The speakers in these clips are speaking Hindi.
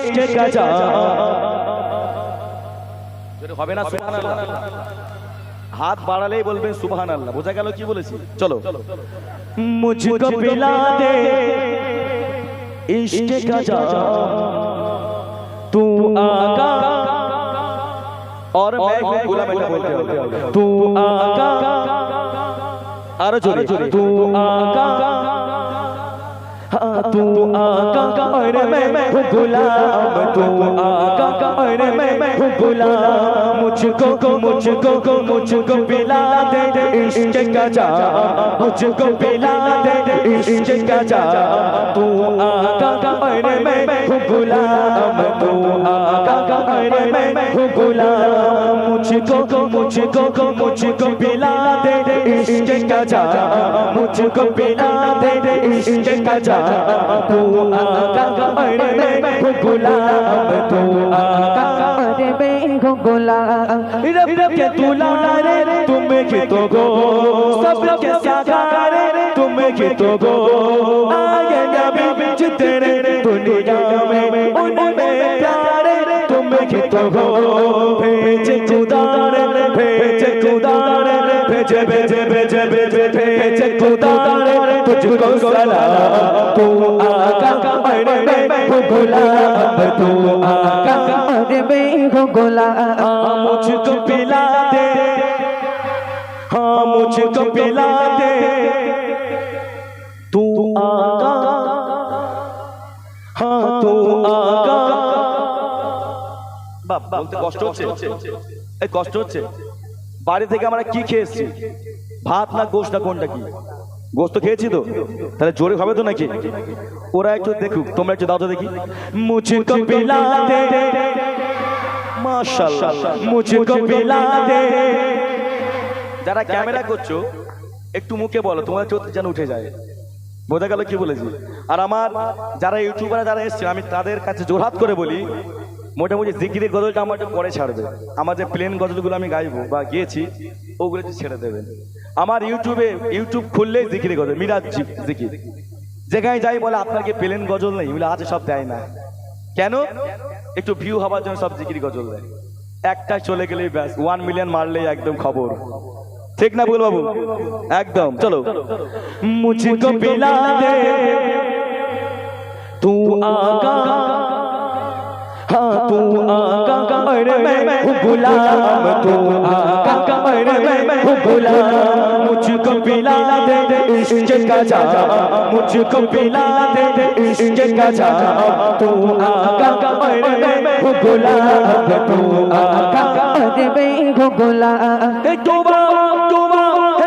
इश्क का जाम হবে না সুবহানাল্লাহ हाथ বাড়ালেই বলবেন সুবহানাল্লাহ বোঝা গেল কি বলেছি চলো मुझको पिला दे इश्क का जाम तू आका और मैं गुलाम बेटा बोलते हो तू आका आरो जोरे तू आका तू आका और मैं गुलाम तू आका और मैं गुलाम मुझको पिला दे इश्क का जाम मुझको पिला दे इश्क का जाम तू आका और मैं गुलाम तू आका और मैं गुलाम मुझको पिला दे इश्क का जाम मुझको पिला दे इश्क का जाम तू आका और मैं गुलाम तू आका और मैं गुलाम रब के दुलारे तुम्हें के तो गो सब के साकारे तुम्हें के तो गो आगे नबी जितने दुनिया में उनमें प्यारे तुम्हें के तो गो भेजे खुदारे भेजे खुदारे भेजे भेजे भेजे भेजे भेजे खुदारे तुझको सलाम तू आका और मैं गुलाम तू आका और मैं गुलाम मुझको पिला दे हाँ मुझको पिला दे तू आका हाँ तू आका বাপ বলতে কষ্ট হচ্ছে এই কষ্ট হচ্ছে বাড়ি থেকে আমরা কি খেয়েছি ভাত না গোশত না কোনটা কি গোশত খেয়েছি তো তাহলে জোরে হবে তো নাকি ওরা একটু দেখুক তোমরা একটু দাও তো দেখি মুঝকো পিলা দে মাশাআল্লাহ মুঝকো পিলা দে যারা ক্যামেরা করছো একটু মুখে বলো তোমার চোখ যেন উঠে যায় বোঝা গেল কি বলেছি আর আমার যারা ইউটিউবাররা যারা এসেছে আমি তাদের কাছে জোরহাত করে বলি মোটামুটি জিকিরের গজলটা আমার একটু পরে ছাড়বে আমার যে প্লেন গজলগুলো আমি গাইবো বা গিয়েছি ওগুলো একটু ছেড়ে দেবেন আমার ইউটিউব খুললেই জিকিরের গজল মিরাজ জিকির যেখানে যাই বলে আপনার কি প্লেন গজল নেই বলে আছে সব দেয় না কেন একটু ভিউ হওয়ার জন্য সব জিকির গজল দেয় একটা চলে গেলেই ব্যাস 1 মিলিয়ন মারলেই একদম খবর ঠিক না বল বাবু একদম চলো মুঝকো পিলা দে तू आका हाँ तू आका और मैं गुलाम तू आका और मैं गुलाम मुझको पिला दे इश्क का जाम मुझको पिला दे इश्क का जाम तू आका और मैं गुलाम तू आका और मैं गुलाम तौबा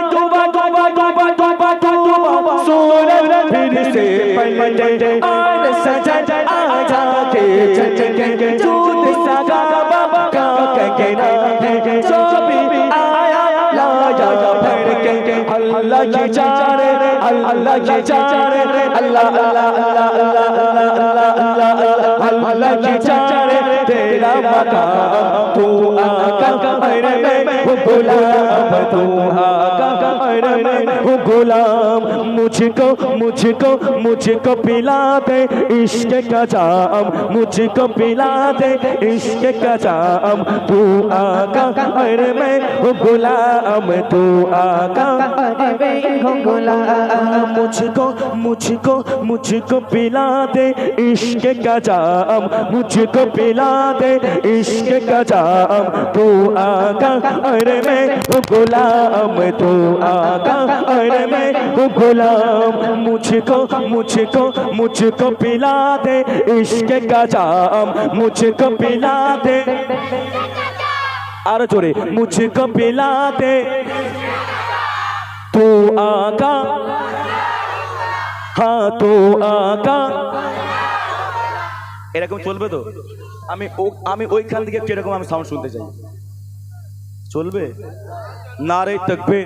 तौबा तौबा तौबा तौबा तौबा तौबा सूरज फिर से पलटे और सजन आजा के चचके दूध सगा बाबा का कहना है जो भी आया लाया भर के अल्लाह की चारे अल्लाह की चारे अल्लाह अल्लाह अल्लाह अल्लाह अल्लाह की चारे तेरा मकाम तू आका और मैं गुलाम तू आका और मैं गुलाम मुझको पिला दे इश्क का जाम मुझको पिला दे इश्क का जाम तू आका और मैं गुलाम तू आका और मैं गुलाम मुझको पिला दे इश्क का जाम मुझको पिला दे इश्क का जाम तू आका और मैं गुलाम तू आका और मैं गुलाम मुझको पिला दे इश्क का जाम मुझको पिला दे आरो जोरे मुझको पिला दे तू आका हाँ तू आका এরকম চলবে তো আমি ওইখান থেকে কিরকম আমি সাউন্ড শুনতে চাই চলবে নারে তাকবীর